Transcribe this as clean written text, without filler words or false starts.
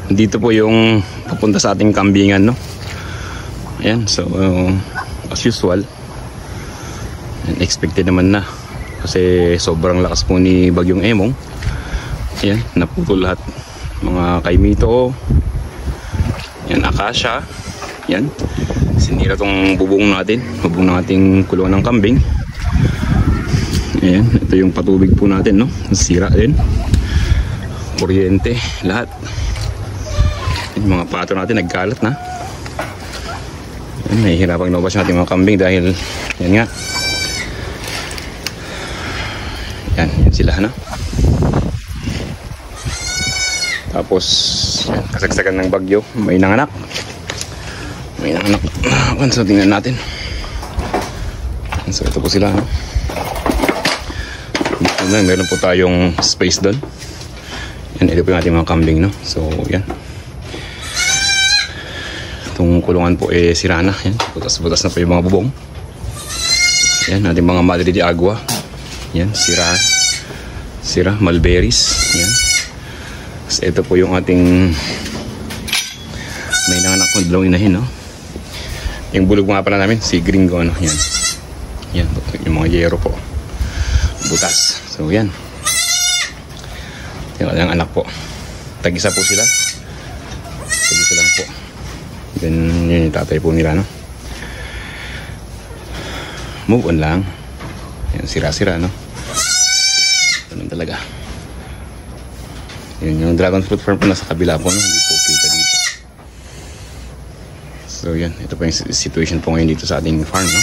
dito po yung papunta sa ating kambingan, no? Ayan, so as usual, expected naman na kasi sobrang lakas po ni Bagyong Emong. Ayan, naputol lahat mga kaimito, yan, akasya, yan, sinira tong bubong natin, bubong ng ating kulungan ng kambing. Ayan, ito yung patubig po natin, no? Sira din, kuryente, lahat. Yung mga pato natin nagkalat na. Ayan, nahihirapang lumabas natin mga kambing dahil yan nga, yan sila, no? Tapos yan, kasagsagan ng bagyo, may nanganak. So tingnan natin. So ito po sila, no? Meron po tayong space doon. Yan, ito po yung ating mga kambing, no? So yan, itong kulungan po sira na. Yan, butas-butas na po yung mga bubong. Yan, ating mga Madre de Agua. Yan, sira, mulberries. Yan. So, ito po yung ating may nanganak ng dalawang inahin, no? Yung bulog nga pala namin, si Gringo, no? Yan. Yan, yung mga yero po. Butas. So, yan. Yung anak po. Tag-isa po sila. Tag-isa lang po. Then, yun yung tatay po nila, no? Move on lang. Yan, sira-sira, no? Ganun talaga. Yun, yung dragon fruit farm po nasa kabila po, no? Hindi po kita dito. So yan, ito po yung situation po ngayon dito sa ating farm, no?